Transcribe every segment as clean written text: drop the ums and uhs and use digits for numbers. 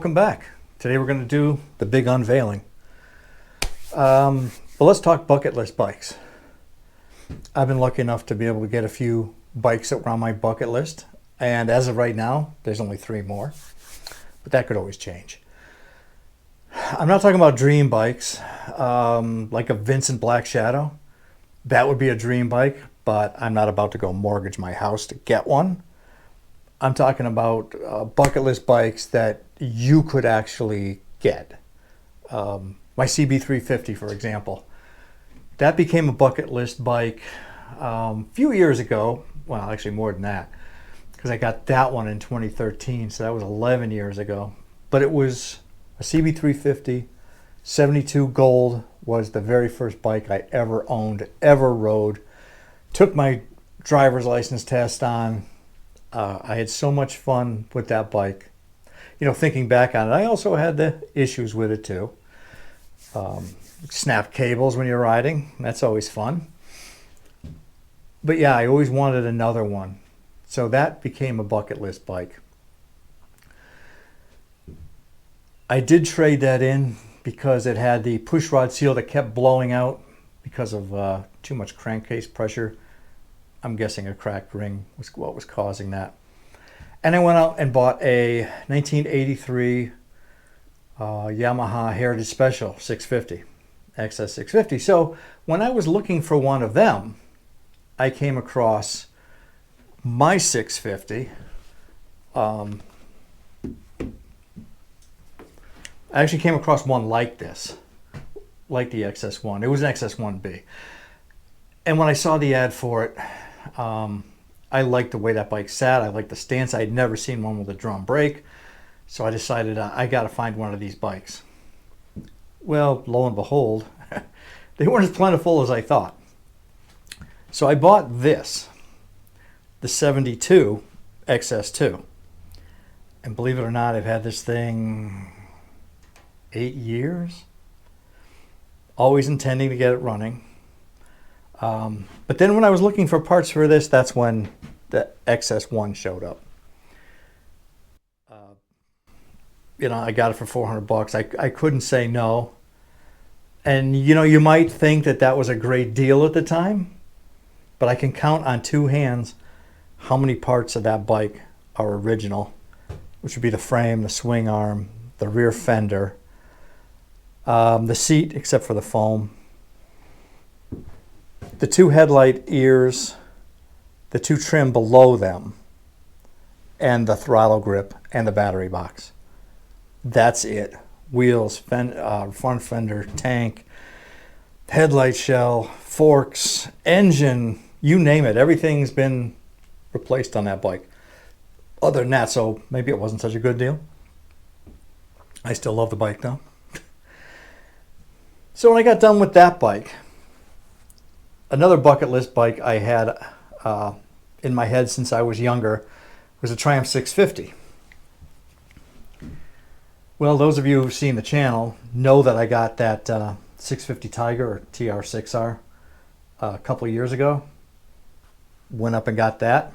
welcome back. Today we're going to do the big unveiling. But let's talk bucket list bikes. I've been lucky enough to be able to get a few bikes that were on my bucket list, and as of right now, there's only 3 more, but that could always change. I'm not talking about dream bikes, like a Vincent Black Shadow. That would be a dream bike, but I'm not about to go mortgage my house to get one. I'm talking about bucket list bikes that you could actually get. My CB350, for example. That became a bucket list bike a few years ago. Well, actually more than that, because I got that one in 2013, so that was 11 years ago. But it was a CB350, 72 gold was the very first bike I ever owned, ever rode. Took my driver's license test on. I had so much fun with that bike. You know, thinking back on it, I also had the issues with it too. Snap cables when you're riding, that's always fun. But yeah, I always wanted another one. So that became a bucket list bike. I did trade that in because it had the push rod seal that kept blowing out because of too much crankcase pressure. I'm guessing a cracked ring was what was causing that. And I went out and bought a 1983 Yamaha Heritage Special 650, XS 650. So when I was looking for one of them, I came across my 650. I actually came across one like this, like the XS1. It was an XS1B. And when I saw the ad for it, I liked the way that bike sat. I liked the stance. I had never seen one with a drum brake. So I decided I got to find one of these bikes. Well, lo and behold, they weren't as plentiful as I thought. So I bought this, the 72 XS2. And believe it or not, I've had this thing 8 years. Always intending to get it running. But then when I was looking for parts for this, that's when the XS1 showed up. You know, I got it for $400. I couldn't say no. And you know, you might think that that was a great deal at the time, but I can count on 2 hands how many parts of that bike are original, which would be the frame, the swing arm, the rear fender, the seat except for the foam, the 2 headlight ears, the 2 trim below them, and the throttle grip and the battery box. That's it. Wheels, front fender, tank, headlight shell, forks, engine, you name it. Everything's been replaced on that bike. Other than that, so maybe it wasn't such a good deal. I still love the bike though. So when I got done with that bike, another bucket list bike I had in my head since I was younger was a Triumph 650. Well, those of you who've seen the channel know that I got that 650 Tiger, or TR6R, a couple of years ago. Went up and got that.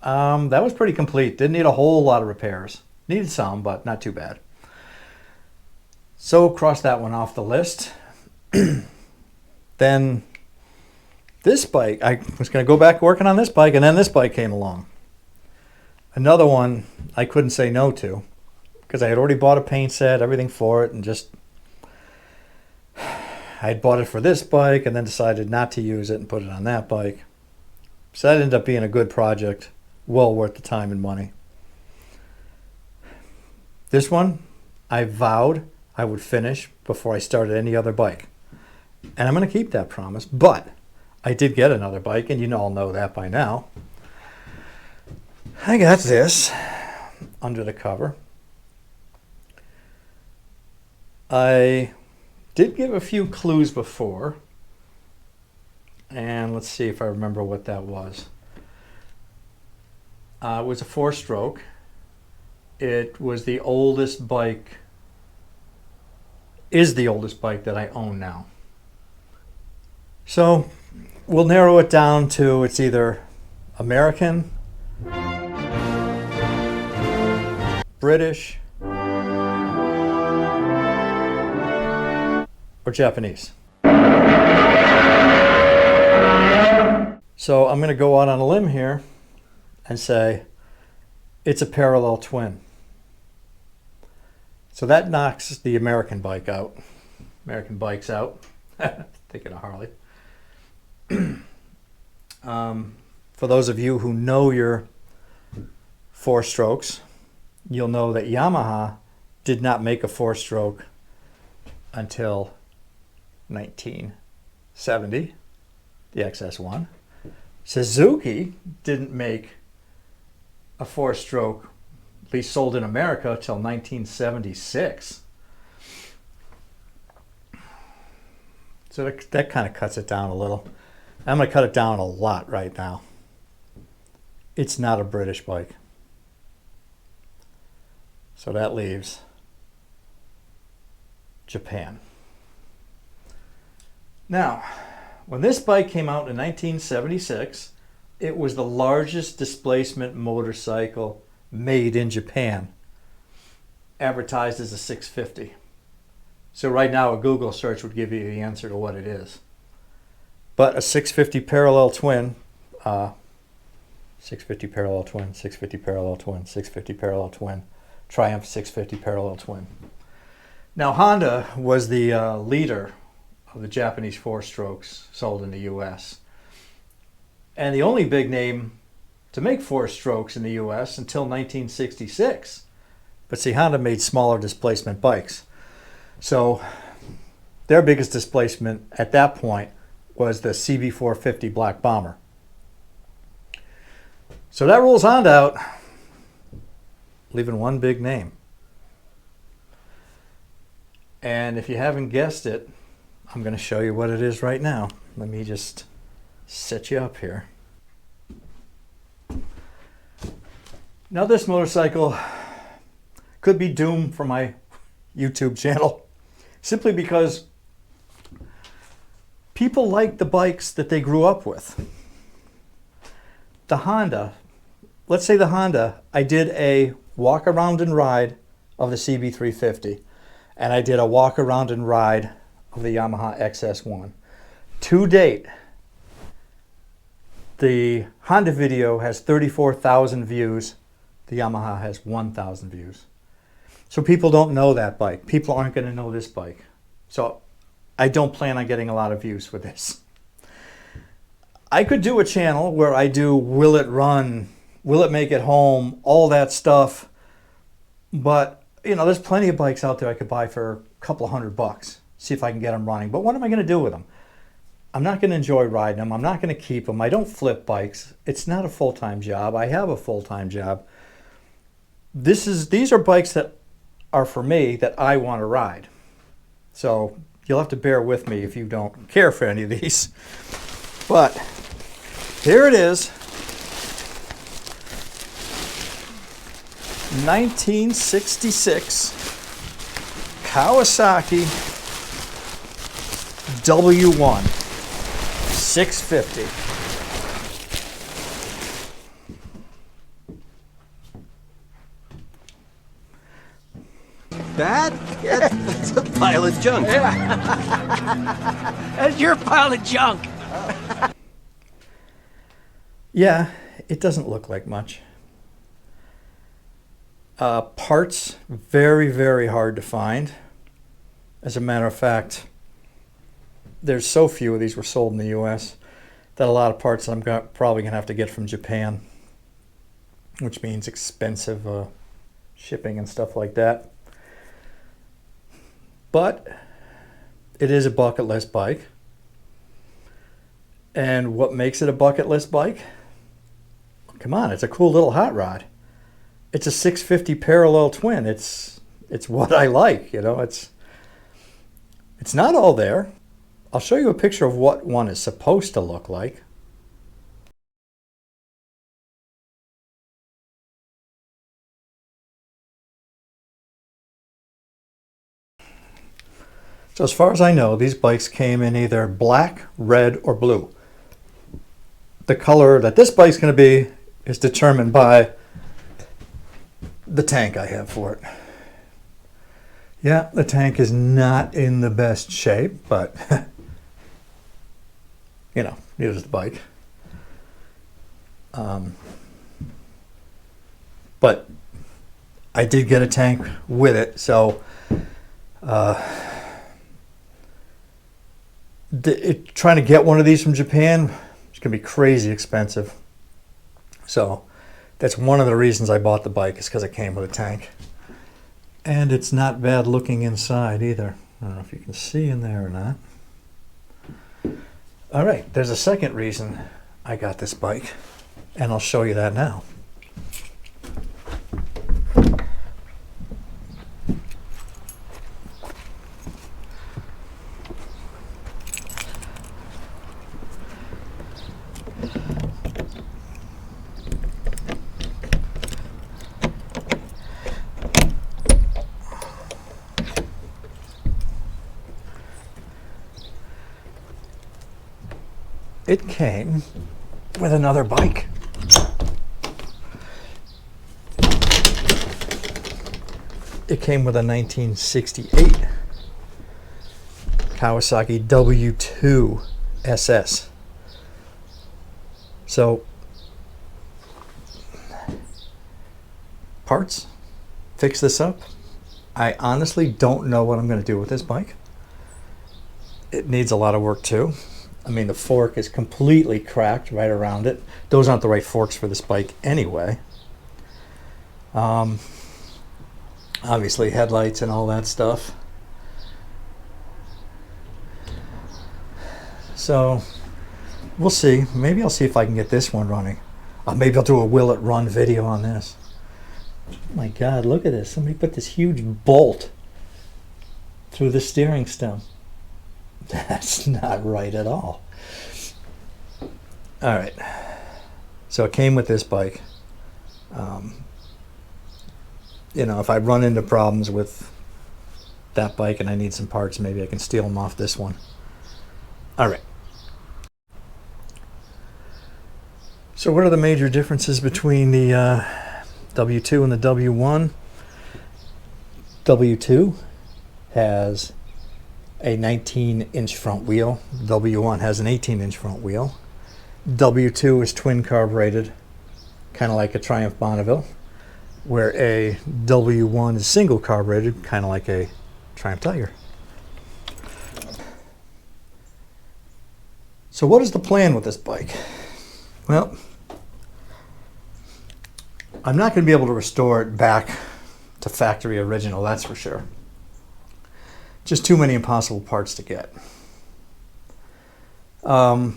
That was pretty complete. Didn't need a whole lot of repairs. Needed some, but not too bad. So cross that one off the list. Then this bike, I was going to go back working on this bike, and then this bike came along. Another one I couldn't say no to, because I had already bought a paint set, everything for it, and just, I had bought it for this bike and then decided not to use it and put it on that bike. So that ended up being a good project, well worth the time and money. This one, I vowed I would finish before I started any other bike. And I'm going to keep that promise, but I did get another bike, and you all know that by now. I got this under the cover. I did give a few clues before, and let's see if I remember what that was. It was a 4-stroke. It was the oldest bike, is the oldest bike that I own now. So we'll narrow it down to it's either American, British, or Japanese. So I'm going to go out on a limb here and say it's a parallel twin. So that knocks the American bike out. American bikes out. Thinking of Harley. For those of you who know your four-strokes, you'll know that Yamaha did not make a four-stroke until 1970, the XS1. Suzuki didn't make a four-stroke, at least sold in America, till 1976. So that kind of cuts it down a little. I'm going to cut it down a lot right now. It's not a British bike. So that leaves Japan. Now, when this bike came out in 1976, it was the largest displacement motorcycle made in Japan, advertised as a 650. So right now a Google search would give you the answer to what it is. But a 650 parallel twin, 650 parallel twin, 650 parallel twin, 650 parallel twin, Triumph 650 parallel twin. Now Honda was the leader of the Japanese four-strokes sold in the US. And the only big name to make four-strokes in the US until 1966. But see, Honda made smaller displacement bikes. So their biggest displacement at that point was the CB450 Black Bomber. So that rules Honda out, leaving one big name. And if you haven't guessed it, I'm going to show you what it is right now. Let me just set you up here. Now this motorcycle could be doomed for my YouTube channel simply because people like the bikes that they grew up with. The Honda, let's say the Honda, I did a walk around and ride of the CB350 and I did a walk around and ride of the Yamaha XS1. To date, the Honda video has 34,000 views. The Yamaha has 1,000 views. So people don't know that bike. People aren't going to know this bike. So I don't plan on getting a lot of views with this. I could do a channel where I do will it run, will it make it home, all that stuff. But, you know, there's plenty of bikes out there I could buy for a couple of $100. See if I can get them running. But what am I going to do with them? I'm not going to enjoy riding them. I'm not going to keep them. I don't flip bikes. It's not a full-time job. I have a full-time job. These are bikes that are for me that I want to ride. So you'll have to bear with me if you don't care for any of these. But here it is. 1966 Kawasaki W1 650. That? Yeah, that's a pile of junk. That's your pile of junk. Yeah, it doesn't look like much. Parts, very, very hard to find. As a matter of fact, there's so few of these were sold in the US that a lot of parts I'm probably going to have to get from Japan, which means expensive shipping and stuff like that. But it is a bucket list bike. And what makes it a bucket list bike? Come on, it's a cool little hot rod. It's a 650 parallel twin. It's what I like, you know. It's not all there. I'll show you a picture of what one is supposed to look like. So as far as I know, these bikes came in either black, red, or blue. The color that this bike's going to be is determined by the tank I have for it. Yeah, the tank is not in the best shape, but you know, neither is the bike. But I did get a tank with it, so trying to get one of these from Japan is going to be crazy expensive. So that's one of the reasons I bought the bike, is because it came with a tank. And it's not bad looking inside either. I don't know if you can see in there or not. All right, there's a second reason I got this bike, and I'll show you that now. It came with another bike. It came with a 1968 Kawasaki W2 SS. So, parts, fix this up. I honestly don't know what I'm going to do with this bike. It needs a lot of work too. I mean, the fork is completely cracked right around it. Those aren't the right forks for this bike anyway. Obviously headlights and all that stuff. So we'll see. Maybe I'll see if I can get this one running. Maybe I'll do a will it run video on this. Oh my God, look at this. Somebody put this huge bolt through the steering stem. That's not right at all. All right. So it came with this bike. You know, if I run into problems with that bike and I need some parts, maybe I can steal them off this one. All right. So what are the major differences between the W2 and the W1? W2 has a 19-inch front wheel. W1 has an 18-inch front wheel. W2 is twin carbureted, kind of like a Triumph Bonneville, where a W1 is single carbureted, kind of like a Triumph Tiger. So what is the plan with this bike? Well, I'm not going to be able to restore it back to factory original, that's for sure. Just too many impossible parts to get. The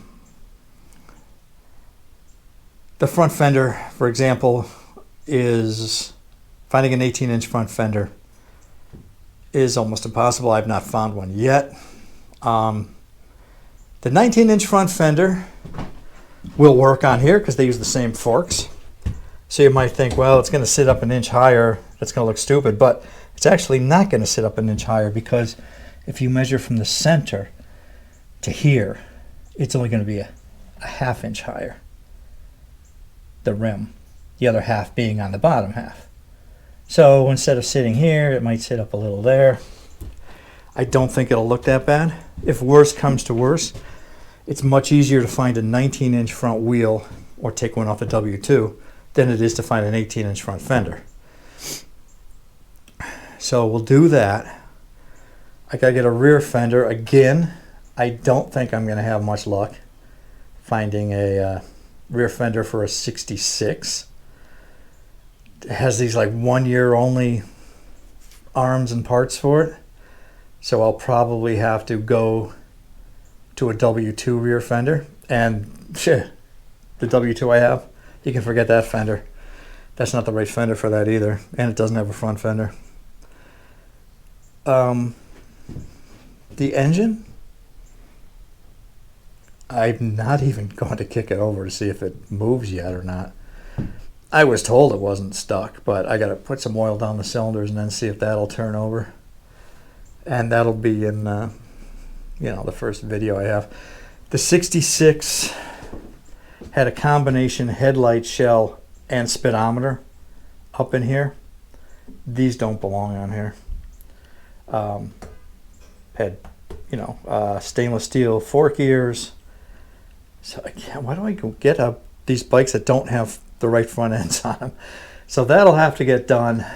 front fender, for example, is finding an 18-inch front fender is almost impossible. I've not found one yet. The 19-inch front fender will work on here because they use the same forks. So you might think, well, it's going to sit up an inch higher. That's going to look stupid, but it's actually not going to sit up an inch higher, because if you measure from the center to here, it's only going to be a half inch higher, the rim, the other half being on the bottom half. So instead of sitting here, it might sit up a little there. I don't think it'll look that bad. If worse comes to worse, it's much easier to find a 19-inch front wheel or take one off a W2 than it is to find an 18-inch front fender. So we'll do that. I gotta get a rear fender. Again, I don't think I'm gonna have much luck finding a rear fender for a 66. It has these like 1 year only arms and parts for it. So I'll probably have to go to a W2 rear fender. And the W2 I have, you can forget that fender. That's not the right fender for that either. And it doesn't have a front fender. The engine, I'm not even going to kick it over to see if it moves yet or not. I was told it wasn't stuck, but I got to put some oil down the cylinders and then see if that'll turn over. And that'll be in, the first video I have. The 66 had a combination headlight shell and speedometer up in here. These don't belong on here. Had, stainless steel fork ears. So why do I go get these bikes that don't have the right front ends on them? So that'll have to get done.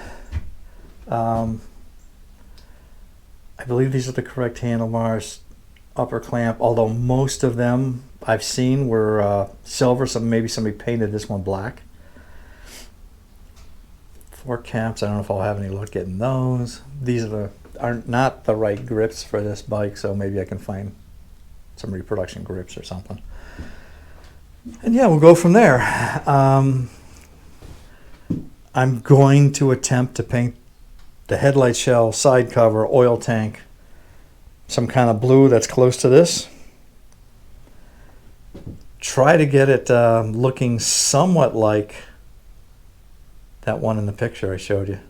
I believe these are the correct handlebars, upper clamp, although most of them I've seen were silver, so maybe somebody painted this one black. Fork caps, I don't know if I'll have any luck getting those. These are not the right grips for this bike, so maybe I can find some reproduction grips or something. And yeah, we'll go from there. I'm going to attempt to paint the headlight shell, side cover, oil tank, some kind of blue that's close to this. Try to get it looking somewhat like that one in the picture I showed you.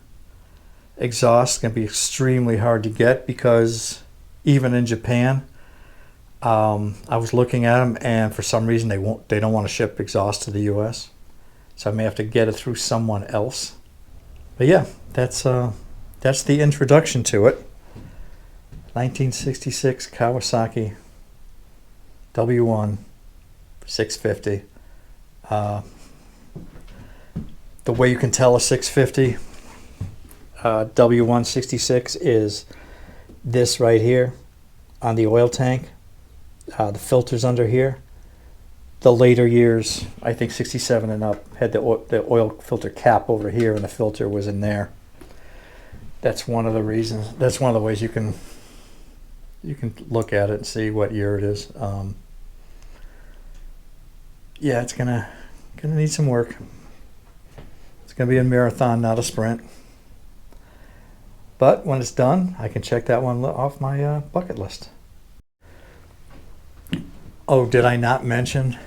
Exhaust can be extremely hard to get because even in Japan, I was looking at them and for some reason they don't want to ship exhaust to the US. So I may have to get it through someone else. But yeah, that's the introduction to it. 1966 Kawasaki W1 650. The way you can tell a 650 W166 is this right here on the oil tank. The filter's under here. The later years, I think 67 and up, had the oil filter cap over here and the filter was in there. That's one of the reasons. That's one of the ways you can look at it and see what year it is. Yeah, it's gonna need some work. It's gonna be a marathon, not a sprint. But when it's done, I can check that one off my bucket list. Oh, did I not mention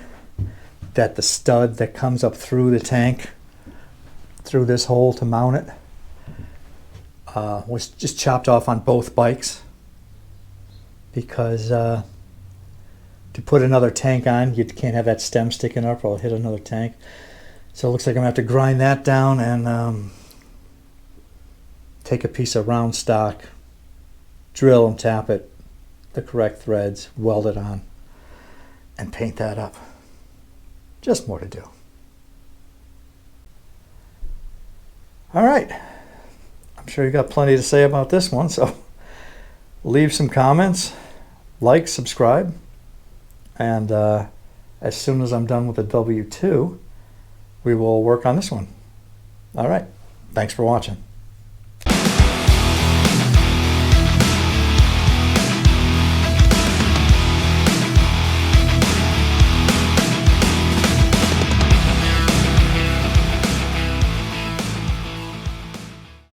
that the stud that comes up through the tank, through this hole to mount it, was just chopped off on both bikes because to put another tank on, you can't have that stem sticking up or it'll hit another tank. So it looks like I'm going to have to grind that down and take a piece of round stock, drill and tap it, the correct threads, weld it on, and paint that up. Just more to do. All right. I'm sure you got plenty to say about this one, so leave some comments, like, subscribe, and as soon as I'm done with the W2, we will work on this one. All right. Thanks for watching.